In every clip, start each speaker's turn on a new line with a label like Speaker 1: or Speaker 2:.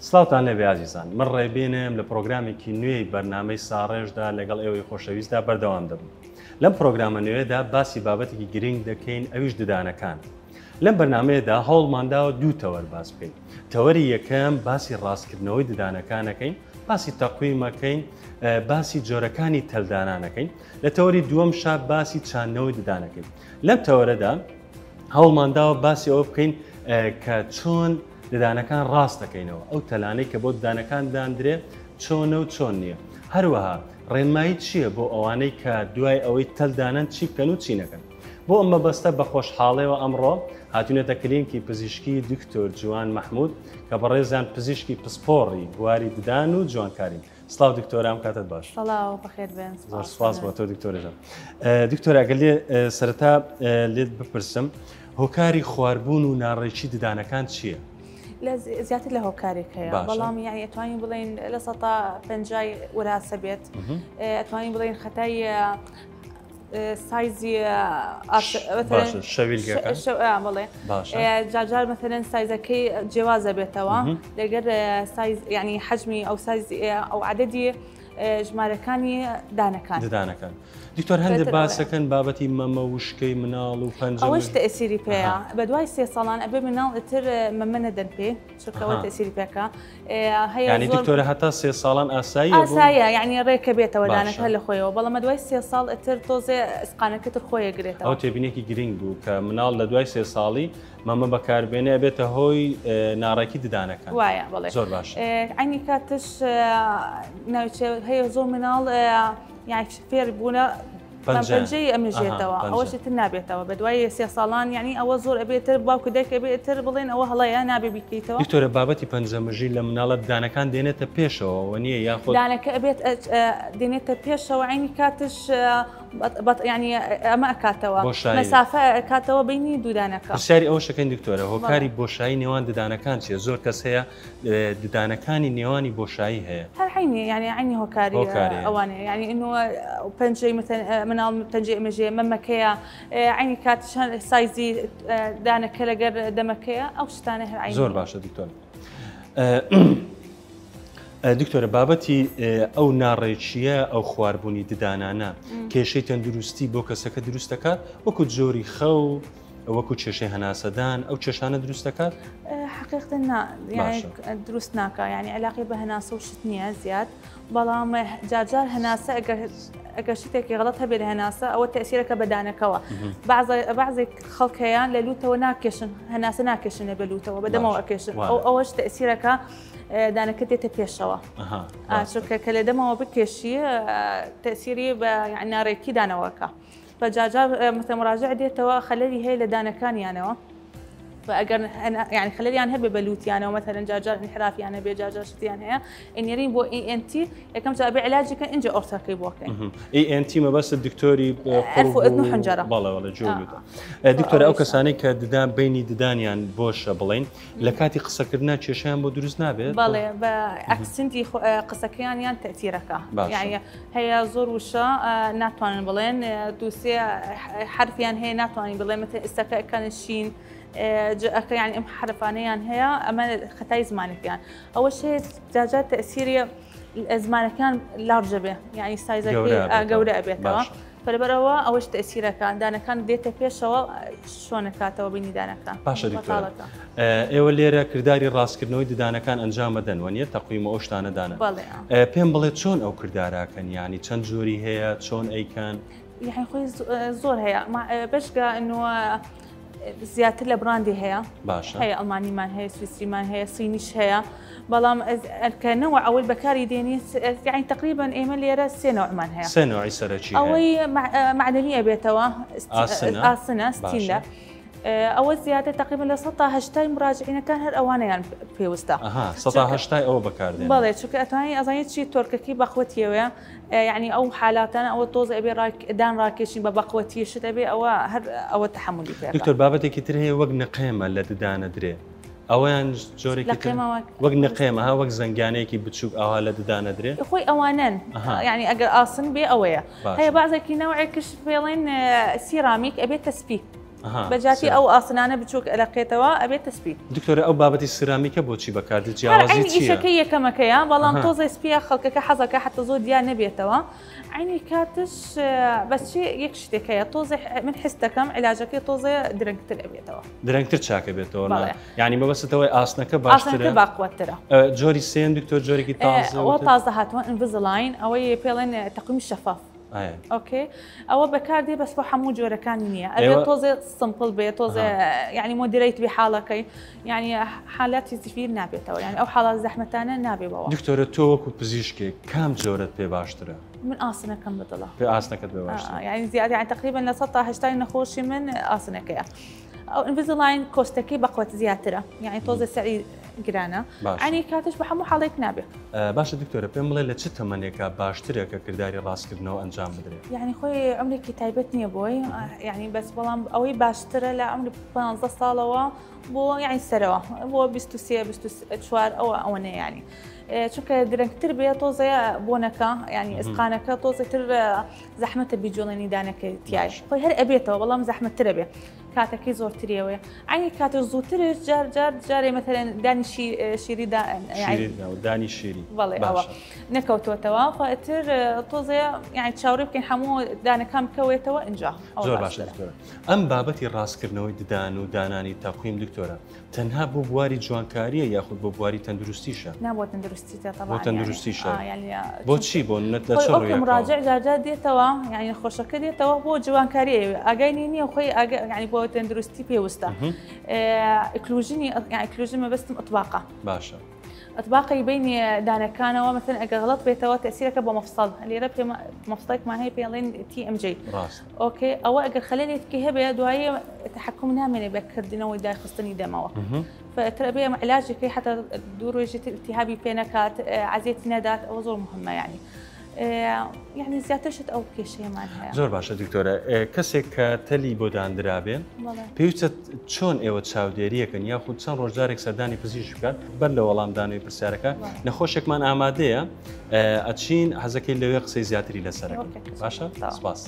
Speaker 1: سڵاوتان لێبێ ئازیزان، من ڕێبێنم لە پرۆگرامێکی نوێی بەرنامەی ساڕێژدا لەگەڵ ئێوەی خۆشەویستدا بەردەوام دەبم. لەم پرۆگرامە نوێدا باسی بابەتێکی گرنگ دەکەین، ئەویش ددانەکان. لەم بەرنامەیەدا هەوڵمانداوە دوو تەوەر باس بکەین. تەوەری یەکەم باسی ڕاستکردنەوەی ددانەکانەکەین، باسی تەقویمەکەین، باسی جۆرەکانی تەلدانانەکەین. لە تەوەری دووەم شا باسی چاندنەوەی ددانەکەین. لەم تەوەرەدا هەوڵمانداوە باسی ئەوە بکەین کە چۆن ددانەکان ڕاست دەکەینەوە، ئەو تەلانەی کە بۆ ددانەکان دانرێ چۆنە و چۆن نییە. هەروەها ڕێنمایی چییە بۆ ئەوانەی کە دوای ئەوەی تەلدانن چی بکەن و چی نەکەن. بۆ ئەمە بەستە بە خۆشحاڵیەوە ئەمڕۆ هاتوونێتە کلینیکی پزیشکی دکتۆر جوان مەحموود کە بەڕێزیان پزیشکی پسپۆڕی بواری ددان و جوانکارین. سڵاو دکتۆرام کاتت باش.
Speaker 2: سڵاو بەخێر بێن.
Speaker 1: زۆر سپاس بۆ تۆ دکتۆرەژم. دکتۆر ئەگەر لێ سەرەتا لێت بپرسم، هۆکاری خواردبوون و ناڕێکی ددانەکان چییە؟
Speaker 2: زیاتر لە هۆکارێک هەیە، بەڵام یعنی ئەتوانین بڵین لە سەتا پەنجای وراثە بێت، ئەتوانین بڵین خەتای سایزی بڵێ جاجار مثلەن سایزەکەی جیاوازە بێتەوە لەگەر سایز ینی حجمی ئەو سایز ئەو عەدەدی ژمارەکانی ددانەکان. دکتۆر هەندێک باسەکەن بابەتی مەمە وشکەی مناڵ و پەنجە ئەوەش تەئسیری پێەیە. بە دوای 3 ساڵان ئەبێ مناڵ ئیتر مەمە نەدەن پێ چونکەوە تەئسیری پێکە.
Speaker 1: ینی دکتۆرە هەتا 3 ساڵان
Speaker 2: ئاساییە یعنی ڕێکە بێتەوە دانەکە لە خۆیەوە، بەڵام دوای 3 ساڵ ئیتر تۆزێ ئەسقانەکەتر خۆیە گرێتەوە.
Speaker 1: ئەو تێبینێکی گرنگ بوو کە مناڵ لە دوای 3 ساڵی مەمە بەکاربێنێ بێتە هۆی ناڕێکی ددانەکان.
Speaker 2: وایە بڵێ
Speaker 1: زۆر باش.
Speaker 2: عینی کاتش هەیە زۆر مناڵ یان فێر بوونە پەنجەی ئەمێژێتەوە، ئەوەش تر نابێتەوە بە دوای 3 ساڵان، یعنی ئەوە زۆر ئەبێتر باوکو دایک ئەبێتر بڵێن ئەوە هەڵەیە نابێ بیکەیتەوە.
Speaker 1: دکتۆرە بابەتی پەنجەمژی لە مناڵە ددانەکان دێنێتە پێشەوە نییە یاخۆ
Speaker 2: دانەکە ئەبێت دێنێتە پێشەوە، عینی کاتش ینی ئەمە ئەکاتەوە مەسافە ئەکاتەوە بینی دوودانەکە.
Speaker 1: پرسیاری ئەوە شەکەین دکتۆرە، هۆکاری بۆشایی نێوان ددانەکان چیە؟ زۆر کەس هەیە ددانەکانی نێوانی بۆشایی هەیە.
Speaker 2: هەر عینی ینی عینی هۆکاری ئەوانێ، ینی پەنجەی مناڵ پەنجەی ئەمێژێ مەمەکەیە، عینی کاتشان سایزی دانەکە لەگەر دەمەکەیە، ئەو شتانە هەر عینی.
Speaker 1: زۆر باشە دکتۆر. دکتۆرە بابەتی ئەو ناڕێکیە ئەو خواردبوونی ددانانە کێشەی تەندروستی بۆ کەسەکە دروست دەکات، وەکو جۆری خەو، وەکو کێشەی هەناسەدان، ئەو کێشانە دروست دەکات؟
Speaker 2: حقیقتا دروست ناکە، ینی علاقی بە هەناسە و شت نییە زیاد، بەڵام جارجار هەناسە ئەگەر شتێکی غەڵەت هەبێ لە هەناسە ئەوە تەئسیرەکە بەدانەکەوە. بەعضی خەڵکەیان لە لوتەوە ناکێشن، هەناسە ناکێشنە بە لوتەوە بەدەمەوە ئەکێشن، ئەوەش تەئسیرەکە دانەکە دێتە پێشەوە، چونکە کە لە دەمەوە بکێشی تەئسیری بە ناڕێکی دانەوەکە. فجاجار مراجع دێتەوە خەلەلی هەیە لە دانەکانیانەوە، ئەگەر ینی خەلەلیان هەبێ بە لوتیانەوە مەثەلەن جاجار انحرافیان هەبێ، جاجار شتیان هەیە ئێنێرین بۆ ENT یەکەم جا بێ علاجیکە ئینجا ئۆرتاکەی بۆکەین.
Speaker 1: ENT مەبەستە دکتۆری
Speaker 2: ئەنف و ئەذن و حەنجەرە.
Speaker 1: بەڵێ جوڵ. دکتۆرە ئەو کەسانەی کە ددان بینی ددانیان بۆشە بڵین لە کاتی قسەکردنا کێشیان بۆ دروست نابێت؟
Speaker 2: بەڵێ بە ئەکسنتی قسەکەیان تەئسیرەکە، یعنی هەیە زۆر وشە ناتوانن بڵێن دووسێ حرفیان هەیە ناتوانین بڵێن مەثەن ئێستاکە ئەکەنە شین ینی ئەم حرفانەیان هەیە، ئەمە خەتای زمانێکیان. ئەوەش هەیە جاجار تەئسیری زمانەکان لاڕژە بێ، ینی سایزەکەی گەورە ئەبێتەوە، بەرەبەرەوە ئەوەش تەئسیرەکان دانەکان دێتە پێشەوە شۆنەکاتەوە بینی دانەکان.
Speaker 1: باشە دکتۆر، ئێوە لێرە کردداری ڕاستکردنەوەی ددانەکان ئەنجام بدەن وە نیە تەقویمە ئەو شتانەدانە. پێم بڵێت چۆن ئەو کردداراکەن، ینی چەند جۆری هەیە، چۆن ئەیکەن؟
Speaker 2: یعنی خۆی زۆر هەیە، بەشگە زیاتر لە براندی هەیە، هەیە ئەڵمانیمان هەیە، سویسریمان هەیە، سینیش هەیە، بەڵام کەنەوە ئەوەی بەکاری دێنی یعنی تقریبان ئێمە لێرە 3 نوعمان هەیە.
Speaker 1: 3 نوعی سەرەکی
Speaker 2: ئەوەی معدنی ئەبێتەوە، ئاسنە ستینلە، ئەوە زیاتر تقریبا لە 180 مراجعینەکان هەر ئەوانەیان پێویستە.
Speaker 1: 180 ئەوە بەکاردێن.
Speaker 2: بەڵێ چونکە ئەتوانین ئەزانیت چی تۆرکەکی بەخوەتیەوەیە، یعنی ئەو حالاتانە ئەوە تۆز ئەبێ دان ڕاکێشین بە بەقوەتی شت ئەبێ ئەوە هەر ئەوە تەحملی پێ.
Speaker 1: دکتۆر بابەتێکی تر هەیە وەک نقێمە لە ددانە درێ، ئەویان جۆرێکی وەک نقێمە ها وەک زەنگانەیەکی بچووک ئاوا لە ددانە درێ
Speaker 2: خۆی ئەوانن، یعنی ئەگەر ئاسن بێ ئەوەیە. هەیە بەعزێکی نەوعێکش پێڵێن سیرامیک ئەبێتە سپی، بەجاتی ئەو ئاسنانە بچووک ئەلەقێتەوە ئەبێتە سپی.
Speaker 1: دکتۆرە ئەو بابەتی سیرامیکە بۆچی بەکاردێت
Speaker 2: جیاوازی ئیشەکەی یەکەمەکەیە بەڵام تۆزە سپیە خەڵکەکە حەزەکە حتى زۆر دیار نەبێتەوە. عینی کاتش بەچی یەک شتێکەیە تۆزە من حس دەکەم علاجەکەی تۆزە درەنگتر ئەبێتەوە.
Speaker 1: درەنگتر چاکە بێتەوە. یعنی مەبەستەوەی ئاسنەکە باشترە
Speaker 2: باقوەترە.
Speaker 1: جۆری سێن دکتۆر جۆرێکی تازە
Speaker 2: ئەوە تازە هاتووە ئینڤیزلاین ئەوەی پێڵێن تەقویمی شەفاف. اوكي ئەوە بەکاردێ بەس بۆ هەموو جۆرەکانی نییە ئەبێت تۆزێ سمپل بێت تۆزێ ینی مۆدیریت بێ حاڵەکەی ینی حالەتی زیفیر نابێتەوە ینی ئەو حاڵات زەحمەتانە نابێتەوە.
Speaker 1: دکتۆرە تۆ وەکو پزیشکێک کام جۆرت پێ باشترە؟
Speaker 2: من ئاسنەکەم بەدڵە.
Speaker 1: پێ ئاسنەکەت بێ باشترە؟
Speaker 2: ینی زیاد یعنی تقریبا لە 100 تا 80 نەخۆشی من ئاسنەکەیە. ئەو ئینڤیزلاین کۆستەکەی بەقوەت زیاترە ینی تۆزێ سەری گرانە ئەنی کاتش بە هەموو حاڵێک نابێت.
Speaker 1: باشە دکتۆرە پێم بڵێ لە چ تەمەنێکە باشترە کە کردداری ڕاستکردنەوە ئەنجام بدرێت؟
Speaker 2: یعنی خۆی عمرێکی تایبەت نییە بۆی یعنی بەس بەڵام ئەوەی باشترە لە عمری 15 ساڵەوە بۆ یعنی سەرەوە بۆ 23 ئەوەنە ینی چونکە درەنگتر بێت تۆزەیە بۆنەکە ینی ئەسقانەکە تۆزێتتر زەحمەتە بیجۆڵێنی دانەکەی تیاش خۆی هەر ئەبێتەوە بەڵام زەحمەتترە بێت کاتەکەی زۆرتریەوەی ئەنی کاتە زووترش جارێ مەتەرەن دانی شیری
Speaker 1: دانی شیری
Speaker 2: بەڵێ ئەوە نەکەوتوتەوە فەتر تۆزەیە یعنی چاوەڕێ بکەین هەموو دانەکەم بکەوێتەوە اینجا.
Speaker 1: زۆر باشە دکتۆرە. ئەم بابەتی ڕاستکردنەوەی ددان و دانانی تەقویم دکتۆرە تەنها بۆ بواری جوانکاریە یاخود بۆ بواری تەندروستیشە؟
Speaker 2: نابۆ تەندروستیتە
Speaker 1: بۆ تەندروستیشە بۆچی بۆ نەت لە چ ڕوویەکەوە
Speaker 2: مراجع جارجار دێتەوە یعنی خۆشەکە دێتەوە بۆ جوانکاریە ئاگای نییە خۆی ینی بۆ تەندروستی پێویستە. ئەکلوژنی ئەکلوژن مەبەستم ئەتباقە
Speaker 1: باشە.
Speaker 2: ئەتباقی بینی دانەکانەوە مەثلا ئەگە غەڵەت بێتەوە تەسیرەکە بۆ مەفسەڵ لێرە پێ مەفسڵێکمان هەیە پێڵێن TMJ. ئۆکێ ئەوە ئەگەر خەلەلێکی هەبێ دوایی تحکم نامێنێ بەکردنەوەی داخستنی دەمەوە فترە بێ علاجێکی حتا دوو ڕۆژێت التهابی پێ نەکات عزیەتی نەدات ئەوە زۆر مهمە ینی. یعنی زیاترشت ئەو کێشەیەمان هەیە.
Speaker 1: زۆر باشە دکتۆرە کەسێک کە تەلی بۆ دانرابێن پێویستە چۆن ئێوە چاودێریەکەن یاخود چەند ڕۆژدارێک سەردانی پزیشک بکات بەر لە وەڵامدانەوەی پرسیارەکە نەخۆشێکمان ئامادەیە ئەچین حەزەکەی لەوێ قسەی زیاتری لەسەرەکە. باشە؟ سپاس.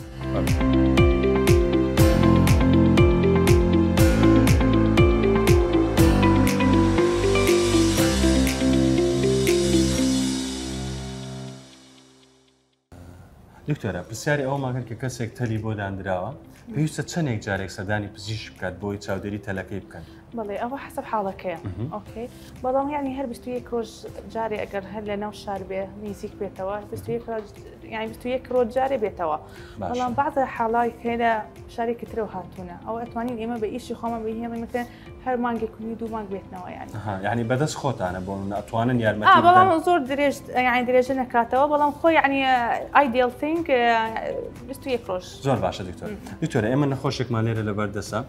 Speaker 1: دکتۆرە پرسیاری ئەوە ماگەن کە کەسێک تەلی بۆ دانراوە پێویستە چەندێک جارێک سەردانی پزیشک بکات بۆی چاودێری تەلەکەی بکەن؟
Speaker 2: بەڵێ ئەوە حسب حاڵەکەیە ئۆکەی بەڵام یعنی هەر 21 ڕۆژ جارێ ئەگەر هەر لە ناو شار بێ نزیک بێتەوە 21 ڕۆژ جارێ بێتەوە بەڵام بەعضە حاڵای کەیدا شارێکی ترەوە هاتوونە ئەوە ئەتوانین ئێمە بە ئیشی خۆمان بهێڵین مەکەن هەر مانگێکونی دوو مانگ بێتنەوە
Speaker 1: یعنی بەدەست خۆتانە بۆ ئەتوانن یارمەتی
Speaker 2: بەڵام زۆر درێژە نکاتەوە بەڵام خۆی یعنی ئایدیل ثینک 21 ڕۆژ.
Speaker 1: زۆر باشە دکتۆرە ئێمە نەخۆشێکمان لێرە لەبەردەسە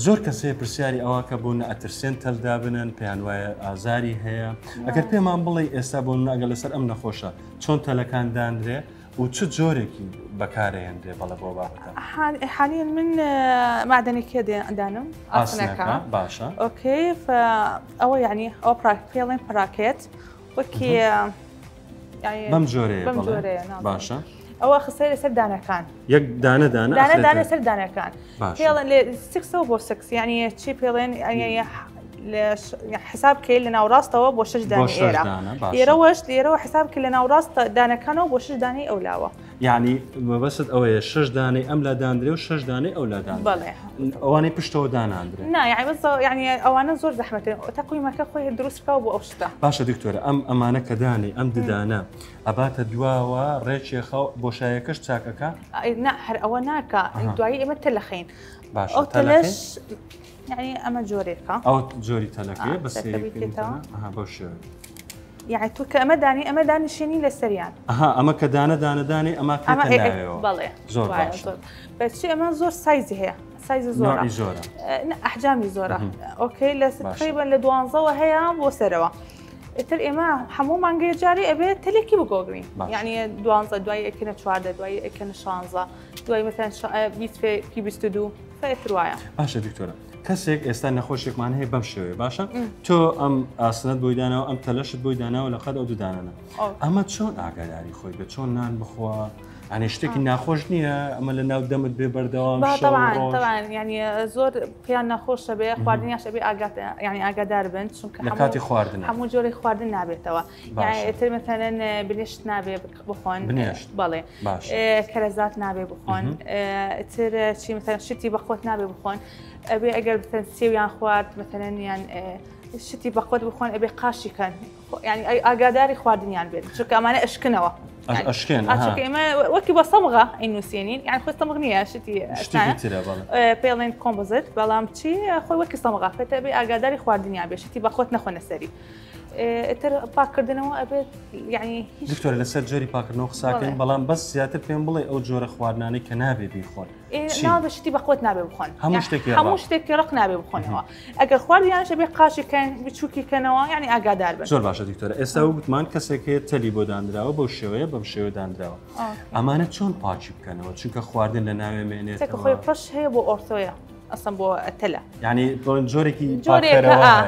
Speaker 1: زۆر کەسەیە پرسیاری ئەوواکە بوون ئەترسێن تەلدا بنن پێیان وایە ئازاری هەیە ئەگەر پێمان بڵێ ئێستا بۆ ناگە لەسەر ئەم نەخۆشە چۆن تەلەکان دانرێ و چ جۆرێکی بەکارێنرێ بەڵە بۆ بابەتە؟
Speaker 2: حاليا من معدنێکی دانم ئاسنەکە
Speaker 1: باشە
Speaker 2: ئۆکەی ئەوە یعنی ئەو پێڵێن پراکێت وەکی
Speaker 1: بەم جۆرەیە باشە
Speaker 2: ئەوە خسەی لەسەر دانەکان
Speaker 1: یەک دانە
Speaker 2: سەر دانەکان پێڵێن لێ 6 بۆ 6 یعنی چی پێڵێن حساب کەی لە ناوڕاستەوە بۆ 6 دانە ئێرەوەش لێرەوە حساب کە لە ناوڕاستە دانەکانەوە بۆ 6 دانەی ئەولاوە
Speaker 1: یعنی مەبەست ئەوەیە 6 دانەی ئەم لا دانرێ و 6 دانەی ئەو لا دان
Speaker 2: بەڵێ
Speaker 1: ئەوانەی پشتەوە داناندرێ
Speaker 2: یعنی بەس یعنی ئەوانە زۆر زەحمەتن تەقویمەکە خۆی دروستکەوە بۆ ئەو شتە.
Speaker 1: باشە دکتۆرە ئەمانە کە دانی ئەم ددانە ئەباتە دواوە ڕێکێخە بۆشایەکەش چاکەکە؟
Speaker 2: هەر ئەوە ناکە دوایی ئێمە تەلەخین
Speaker 1: باش
Speaker 2: ئەو تەلەش یعنی ئەمە جۆرێکە
Speaker 1: ئەو جۆری تەلەکەی بۆ شێوە
Speaker 2: یعنی تو کە ئەمە دانیشێنی لە سەریان
Speaker 1: ئەمە کە دانەدانی ئەمە
Speaker 2: بەڵێ
Speaker 1: زۆر
Speaker 2: بەچی ئەمە زۆر سایزی هەیە سایزی زۆرە ئەحجامی زۆرە ئۆکەی لە تقریبا لە 12ەوە هەیە بۆ سەرەوە ئتر ئێمە هەموو مانگەی جاری ئەبێت تەلێکی بگۆگرین یعنی 12 دوای ئەکەنە 14 دوای ئەکەنە 16 دوای مەثەن 22 فەتر وایە.
Speaker 1: باشە دکتۆرە کەسێک ئێستا نەخۆشێکمان هەیە بەم شێوەیە باشە تۆ ئەم ئاسنەت بۆی داناوە ئەم تەلەشت بۆی داناوە لە قەت ئەو دوودانەنە ئەمە چۆن ئاگاداری خۆی بە چۆن نان بخوا يعني شتێکی ناخۆش نییە ئەمە لە ناو دەمت بێ بەردەوام
Speaker 2: طبعا يعني زۆر پێیان ناخۆشە بێ خواردنیاشە بێ يعني ئاگادار بن چونکە
Speaker 1: لە کاتی خواردن
Speaker 2: هەموو جۆری خواردن نابێتەوە يعني تر مثلا بنشت نابێ بخۆن بەڵێ کەرەزات نابێ بخۆن تر چی مثلا شتی بەخۆت نابێ بخۆن ئەبێ ئەگەر مثلا سێویان خوارد مثلا یان شتی بەخۆت بخۆن ئەبێ قاشی کەن يعني ئاگاداری خواردنیان بێت چونکە ئەمانە ئەشکنەوە
Speaker 1: أشكين
Speaker 2: إما وكي بصمغة إنه سينين يعني خوي صمغنية شتي
Speaker 1: ترى بالله
Speaker 2: بيلين كومبوزيت بالام شي خوي وكي صمغة فتبي أقدر خوردني عبي شتي بخوت نخون سري ترى باكردنا أبي يعني
Speaker 1: دكتور لسه جري باكردنا خساكن بالام بس زيادة بين بلي أو جور خوارناني كنابي بيخون
Speaker 2: نابي شتي بخوت نابي بخون
Speaker 1: هموش
Speaker 2: تكي رق نابي بخون هو أجر خوارد يعني شبي قاشي كان بتشوكي كانوا يعني أقدر بس
Speaker 1: زور باشا دكتور استوقت مان كسكة تلي بودان دراو بوشوية بمشيو دان دراو أمانة شون باتشي بكنوا شو خوارد لنا مينيت
Speaker 2: تك خوي برش هي بو أورثويا اصلا بو التلا
Speaker 1: يعني جوريكي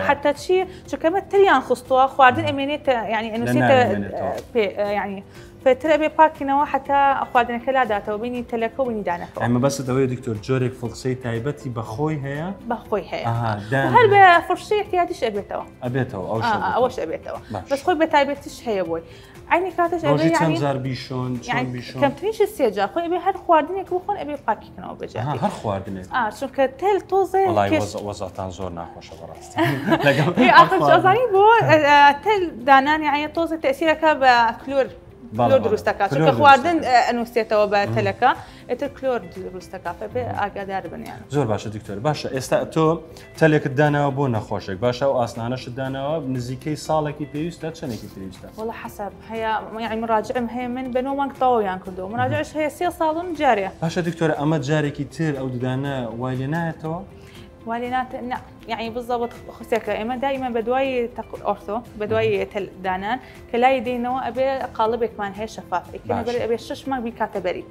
Speaker 2: حتى شيء شو كمان تليان خصتوها خواردن امينيت يعني انه سيت يعني فترى بي باكينوا حتى خواردن كلا داتا وبيني تلكو وبيني دانك
Speaker 1: يعني بس دوي دكتور جوريك فلسي تايبتي بخوي هي
Speaker 2: وهل بفرشي احتياجش
Speaker 1: ابيتو او
Speaker 2: اوش ابيتو بس خوي بتايبتش هي بوي عيني كاتش ابي يعني
Speaker 1: تنزار بيشون
Speaker 2: يعني كم تنيش السيجا خوي ابي هر خواردنك بخون ابي باكي كنوا بجا
Speaker 1: هر خواردنك
Speaker 2: شو كتل توزه
Speaker 1: والله وزعتان زور ناخوش براستي
Speaker 2: هي اخر شيء ازاني بو تل دانان يعني توزه تاثيرك بكلور كلور دروستكا شو خواردن انه سيتو بتلكا اتر كلور دروستكا فبي اقدر بن يعني
Speaker 1: زور باشا دكتور باشا استاتو تلك الدانا بو نخوشك باشا واصنانش الدانا نزيكي صالكي بيوستا تشنيكي بيوستا
Speaker 2: والله حسب هي يعني مراجعه هي من بنو مانك طو يعني كدو مراجعش هي سي صالون جاريه
Speaker 1: باشا دكتور اما جاري كتير او دانا وايليناتو
Speaker 2: والينات لا يعني بالضبط خسيك اما دائما بدواي اورثو بدواي دانان كلا يدينو ابي قالبك مان هي شفاف كنا ابي الشش ما بيكاتبري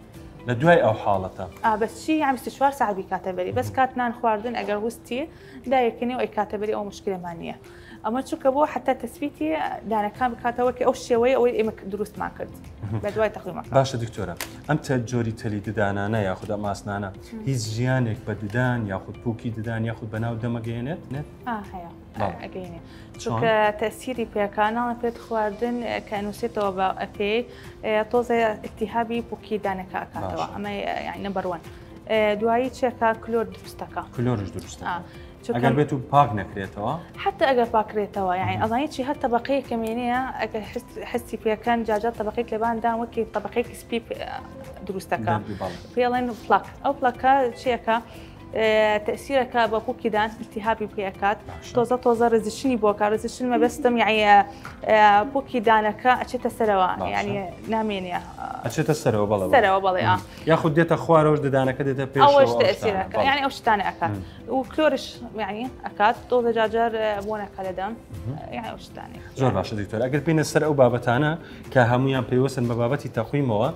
Speaker 1: لدواي او حالته
Speaker 2: بس شيء يعني استشوار ساعه بيكاتبري بس كاتنان خواردن اگر وستي دايكني او يكاتبري او مشكله مانيه اما شو كبو حتى تثبيتي دانا كان بكاتوك او شوي او امك دروس ما كرت بدواي تقويم
Speaker 1: باشا دكتوره امتى جوري تلي ددانانا ياخذ اماسنانا هيز جيانك بددان ياخذ بوكي ددان ياخذ بناو دمجينت
Speaker 2: هيا اجيني شو كتاثيري بكانال بيت خواردن كانوا سيتو بأبي توزع التهابي بوكي دانا كاتوا اما يعني نمبر 1 دواي تشيكا كلور درستكا
Speaker 1: اگر بيتو باك نكريتوا
Speaker 2: حتى اگر باكريتوا يعني اظنيت شي هات طبقيه كمينيه اگر حسي فيها كان جاجات طبقيه لبان دان وكي طبقيه سبيب دروستكا فيلين بلاك او بلاكا شيكا تأثيرك ببوكي دان التهابي بيكات توزا رزشني بوكا رزشني ما بستم يعني بوكي دانك أشيت السروا يعني نامينيا
Speaker 1: أشيت السروا
Speaker 2: بالله
Speaker 1: ياخذ ديتا خوار وش دانك ديتا بيش
Speaker 2: أوش تأثيرك يعني أوش تاني أكاد وكلورش يعني أكاد توزا جاجر بونك على دم يعني أوش تاني
Speaker 1: زور باشا دكتور أقل بين السرقة وبابتانا كهميان بيوسن ببابتي تقويمه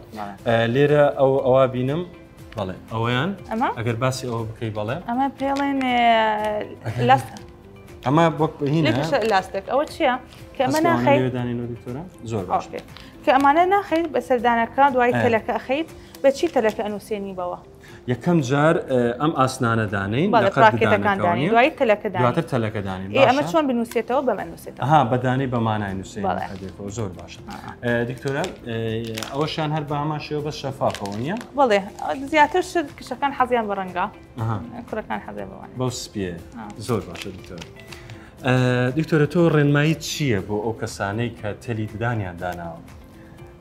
Speaker 1: ليرة أو أوابينم بالله أويان أجر باسي أو بكي بالله
Speaker 2: أما بيلين لاستيك
Speaker 1: أما بوك هنا
Speaker 2: ليش لاستيك أول شيء كأمانة خيط
Speaker 1: داني دكتورة زور باش
Speaker 2: كأمانة خيط بس دانك دواي تلك أخيط بتشي تلك أنو سيني بوا
Speaker 1: يكم جار أم أسنان دانين
Speaker 2: لقد كان داني دواي تلك داني
Speaker 1: دواتر تلك داني
Speaker 2: إيه أما شلون بنوسيته وبمنوسيته
Speaker 1: بداني بمعنى نوسين هدفه زور باشا دكتورة أول شان هل بهما شيء بس شفافة ونيا
Speaker 2: والله زيادة شد كان حزيان برنجا كل كان حزيان برنجا
Speaker 1: بوس بيه زور باشا دكتورة تو رنمايت شيء بو أو كساني كتلي دانيان داناو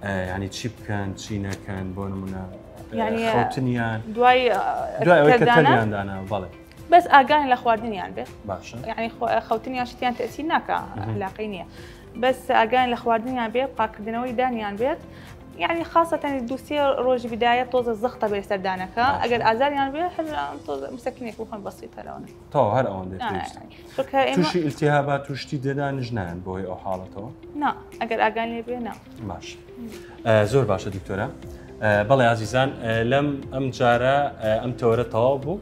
Speaker 1: يعني تشيب كان تشينا كان بونمنا
Speaker 2: يعني
Speaker 1: خوتنيان
Speaker 2: دواي
Speaker 1: كتليان دانا بالله
Speaker 2: بس اغاني لخواردني يعني به
Speaker 1: باشا
Speaker 2: يعني خوتنيان شتيان تاثير ناكا اخلاقينيه بس اغاني لخواردني يعني به باكدنوي داني يعني به يعني خاصة الدوسية روج بداية طوز الزغطة بيسردانك أجل أزال يعني به طوز مسكنك وخن بسيطة لونه
Speaker 1: تو هر أون ده توشي التهابات وشتي ددان جنان بوي أو حالته
Speaker 2: نا أجل أغاني به نا
Speaker 1: باش زور باشا دكتورة بەڵێ عزیزان لەم ئەم جارە ئەم تەورە تەواو بوو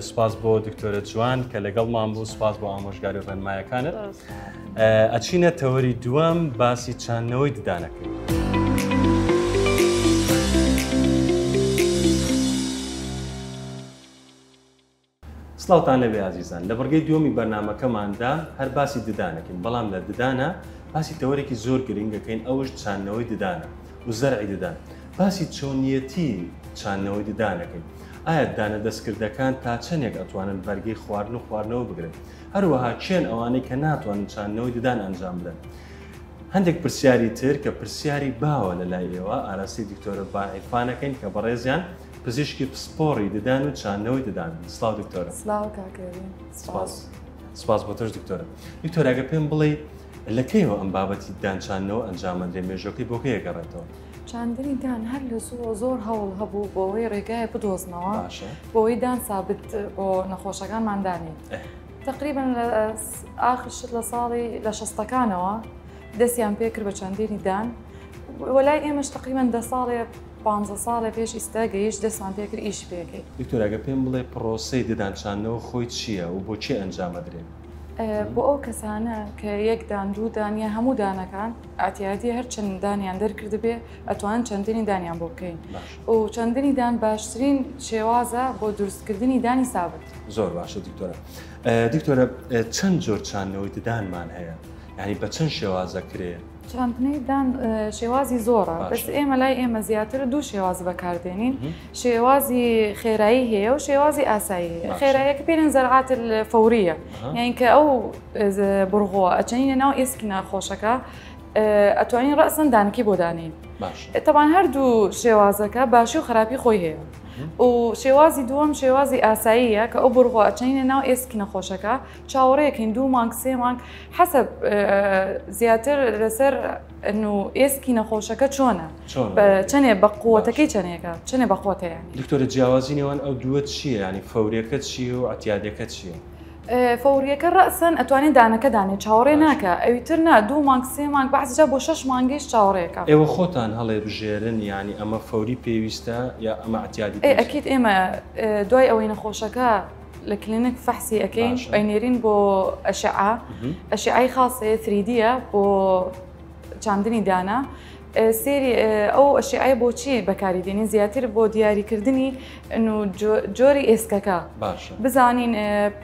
Speaker 1: سپاس بۆ دکتۆرە جوان کە لەگەڵمان بوو سپاس بۆ ئامۆژگاری ڕێنمایەکانت ئەچینە تەوەری دووەم باسی چاندنەوەی ددانەکەی سڵاوتان لەبێ عزیزان لە بڕگەی دووەمی بەرنامەکەماندا هەر باسی ددانەکەین بەڵام لە ددانە باسی تەوەرێکی زۆر گرنگەکەین ئەوش چاندنەوەی ددانە و زەرعی ددان باسی چۆنیەتی چاندنەوەی ددانەکەین ئایا دانە دەستکردەکان تا چەندێک ئەتوانن بەرگەی خواردن و خواردنەوە بگرن هەروەها چێن ئەوانەی کە ناتوانن چاندنەوەی ددان ئەنجام بدەن هەندێک پرسیاری تر کە پرسیاری باوە لە لای ئێوە ئاراسی دکتۆرە باعیفانەکەین کە بەڕێزیان پزیشکی پسپۆڕی ددان و چاندنەوەی ددان سڵاو دکتۆرە
Speaker 3: سڵاو کاکەوێن
Speaker 1: سپاس بۆ تۆش دکتۆرە دکتۆراگە پێم بڵێ لەکەیەوە ئەم بابەتی دانچاندنەوە ئەنجامەندرێ مێژۆکەی بۆ کێ گەڕێتەوە
Speaker 3: چاندنی دان هەر لە زۆر هەوڵ هەبوو بۆەوەی ڕێگایە بدۆزنەوە بۆەوەی دان سابت بۆ نەخۆشەکانماندانی تقریبا لە ئاخر شت لە ساڵی لە شەستەکانەوە دەستیان پێکرد بە چاندێنی دان وەلای ئێمەش تقریبا 10 ساڵێ 15 ساڵە پێش ئیستا گەیشت دەستمان پێکرد ئیش پێکەی
Speaker 1: دکتۆراگە پێم بڵێ پرۆسەی ددانچاندنەوە خۆی چییە و بۆ چێ ئەنجامەدرێن
Speaker 3: بۆ ئەو کەسانە کە یەک دان دوو دانیە هەموو دانەکان ئاتیادی هەر چەند دانیان دەرکرد بێ ئەتوانن چەندێنی دانیان بۆ بکەین و چەندێنی دان باشترین شێوازە بۆ دروستکردنی دانی سابت
Speaker 1: زۆر باشە دکتۆرە دکتۆرە چەند جۆر چاندنەوەی ددانمان هەیە یعنی بە چەند شێوازە کرێ
Speaker 3: چاندنەی دان شێوازی زۆرە بەس ئێمە لای ئێمە زیاتر دوو شێواز بەکاردێنین شێوازی خێرایی هەیە و شێوازی ئاسایی هەیە خێراییەکە پێێن زەرعات فەوریە یعنی کە ئەو بڕغۆ ئەچەنینە ناو ئێسکی ناخۆشەکە ئەتوانین ڕەسەن دانکی بۆ دانین تەبان هەردوو شێوازەکە باشی و خراپی خۆی هەیە و شێوازی دووەم شێوازی ئاساییە کە ئەو بڕغۆ ئەچەنینە ناو ئێسکی نەخۆشەکە چاوەڕێیەکەین 2 مانگ 3 مانگ حەسەب زیاتر لەسەر ئێسکی نەخۆشەکە چۆنە چەنێ بە قووەتەکەی چەنێ بەخۆتەیە
Speaker 1: دکتۆرە جیاوازی نێوان ئەو دووە چییە ینی فەوریەکە چیە و ئەتیادەکە چییە
Speaker 3: فەوریەکە ڕەسەن ئەتوانێت دانەکە دانێت چاوەڕێ ناکە ئەویتر نا 2 مانگ 3 مانگ بەعزجا بۆ 6 مانگیش چاوەڕێەکە
Speaker 1: ئێوە خۆتان هەڵێ بژێرن ینی ئەمە فەوری پێویستە یا ئەمە ئەتیادی
Speaker 3: ئەکیت ئێمە دوای ئەوەی نەخۆشەکە لە کلینیک فەحسی ئەەکەین ئەینێرین بۆ ئەشعای خاصەیە 3Dە بۆ چاندنی دانا سێری ئەو ئەشعای بۆچی بەکاریدێنین زیاتر بۆ دیاریکردنی جۆری ئێسکەکە بزانین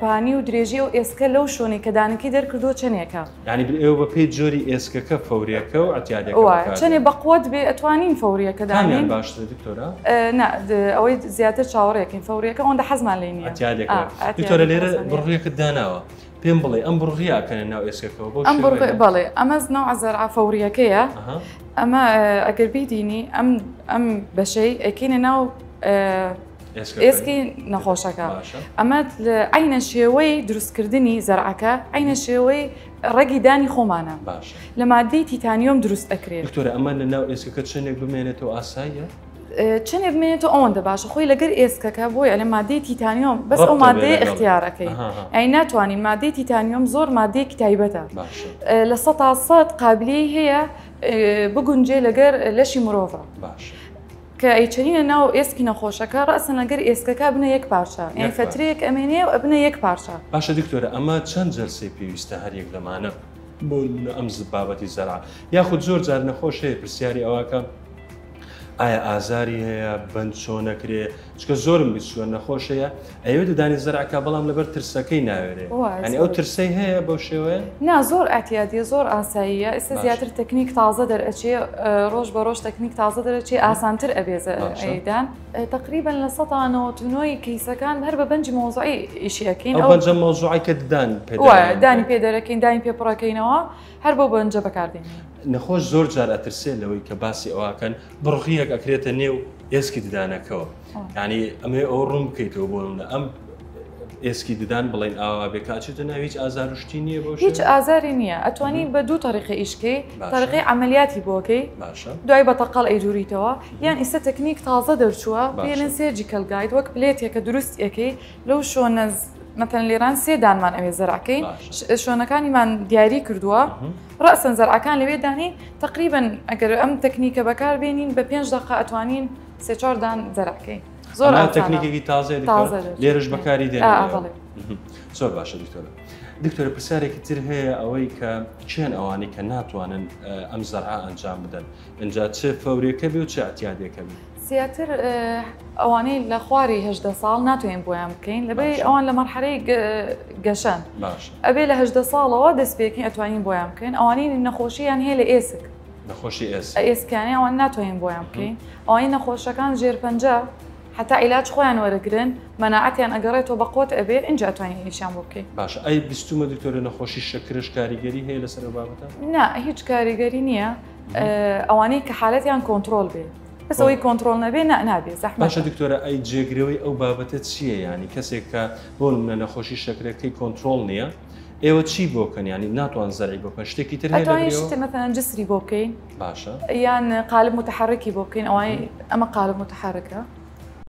Speaker 3: پانی و درێژی و ئێسکە لەو شوێنی کە دانەکەی دەرکردو چەندێکە
Speaker 1: ینی ئێوە بە پێی جۆری ئێسکەکە فەوریەکە و ئەتیادەکە
Speaker 3: چەندێ بەقوت بێ ئەتوانین فەوریەکە دانین
Speaker 1: باشتر دکتۆرە
Speaker 3: ئەوەی زیاتر چاوەڕێکین فەوریەکە ئەوەندە حەزمان لێ نییە
Speaker 1: دکتۆرە لێرە بڕڕیەکەت داناوە پێم بڵێ ئەم بڕڕیاکەنە ناو ئێسکەکەەوە بۆ
Speaker 3: بڵێ ئەمە ناو عزەرعا فەوریەکەیە ئەمە ئەگەر بیدینی ئەم بەشەی ئەکەینە ناو ئێسکی نەخۆشەکە ئەمە عینە شێوەی دروستکردنی زەرعەکە عینە شێوەی ڕێگی دانی خۆمانە لە مادەی تیتانیۆم دروست ئەکرێت
Speaker 1: دکتۆرە ئەمە لە ناو ئێسکەکە چەندێک بمێنێتەوە ئاساییە
Speaker 3: چەندێ بمێنێتەوە ئەوەندە باشە خۆی لەگەر ئێسکەکە بۆیە لە مادەی تیتانیۆم بەس ئەو مادەی اختیارەکەی ئەی ناتوانین مادەی تیتانیۆم زۆر مادەیەکی تایبەتە لە 100% قابلی هەیە بگونجێ لەگەر لەشی مرۆڤە کە ئەیچەنینە ناو ئێسکی نەخۆشەکە ڕەسەن لەگەر ئێسکەکە بنە یەک پارچە یعنی فترەیەک ئەمێنێ و بنە یەک پارچە
Speaker 1: باشە دکتۆرە ئەمە چەند جەرسەی پێویستە هەریەک لەمانە بۆ ئەم بابەتی زەرع یاخود زۆر جار نەخۆش هەیە پرسیاری ئەوەکە ئایا ئازاری هەیە بند چۆنەکرێ چکە زۆرم بیچوە نەخۆش هەیە ئەوێ دەدانی زەرعەکە بەڵام لەبەر ترسەکەی ناوێرێ ئەنی ئەو ترسەی هەیە بەو شێوەیە
Speaker 3: نا زۆر ئاتیادیە زۆر ئاساییە ئێستا زیاتر تەکنیک تازە دەرئەچێ ڕۆژ بە ڕۆژ تەکنیک تازە دەرەچێ ئاسانتر ئەبێزە ئەیدان تقریبا لە 199 کەیسەکان هەر بە بەنجی مۆزوعی ئیشیەکەین
Speaker 1: ئەو بەنجە مۆزوعی کە
Speaker 3: دانی پێدەرەکەین دانی پێپڕەکەینەوە هەر بۆ بەنجە بەکاردێنین
Speaker 1: نەخۆش زۆر جار ئەترسێ لەوەی کە باسی ئەوەکەن بڕغیەک ئەکرێتە نێو ئێسکی ددانەکەەوە ینی ئەمێ ئەو ڕوون بکەیتەوە بۆ منە ئەم ئێسکی ددان بڵێن ئاوا بێکچێتە ناو هیچ ئازاروشتی نییە بۆ
Speaker 3: هیچ ئازاری نییە ئەتوانی بە دوو تەریقی ئیشکەی تەریقی عملیاتی بۆکەی دوای بەتەقەڵ ئەیدوریتەوە یان ئیستا تەکنیک تازە دەرچووە پێڵێن سێرجیکەل گاید وەک پلێتێکە دروست ئەەکەی لەو شۆنە مثلەن لێران 3 دانمان ئەوێ زەرعەکەین شوێنەکانیمان دیاری کردووە ڕەسەن زەرعەکان لەوێ دانی تقریبا ئەگەر ئەم تەکنیکە بەکاربێنین بە 5 دقیقە ئەتوانین 3-4 دان زەرعەکەین
Speaker 1: زۆر تەکنیکێکی تازە لێرەش بەکاری دێن زۆر باشە دکتۆرە پرسیارێکی تر هەیە ئەوەی کە چێن ئەوانی کە ناتوانن ئەم زەرعە ئەنجام بدەن ئەنجا چه فەوریەکە بێ و چه ئەتیادێکە بێ
Speaker 3: زیاتر ئەوانەی لە خواری هەژدە ساڵ ناتوانین بۆیان بکەین لەبەر ئەوان لە مەرحەلەی گەشەن ئەبێ لە هەژدە ساڵەوە دەست پێکەین ئەتوانین بۆیان بکەین ئەوانەی نەخۆشییان هەیە لە ئێسک
Speaker 1: نەخۆشی
Speaker 3: ئێسکانی ئەوان ناتوانین بۆیان بکەین ئەوانەی نەخۆشەکان ژێر پەنجە حتا عیلاج خۆیان وەرەگرن مەناعەتیان ئەگەڕێتەوە بە قوت ئەبێ اینجا ئەتوانین هیچیان بۆ بکەین.
Speaker 1: باشە ئەی بیستومە دکتۆرە نەخۆشی شەکرش کاریگەری هەیە لەسەر بابەتە؟
Speaker 3: نا هیچ کاریگەری نییە ئەوانەی کە حالەتیان کۆنتترۆل بێ بەس ئەوەی کۆنتترۆل نەبێ نابێ زەحمەتە.
Speaker 1: باشە دکتۆرە ئەی جێگرەوەی ئەو بابەتە چییە؟ ینی کەسێک کە بۆ منە نەخۆشی شەکرەکەی کۆنتترۆل نییە ئێوە چی بۆکەن ینی ناتوان زەرعی بۆکەن شتێکی تر
Speaker 3: هەیە مثلا جسری بۆ بکەین
Speaker 1: باشە
Speaker 3: یان قالب متحرکی بۆ بکەین ئەوانەی ئەمە قالب متحرکە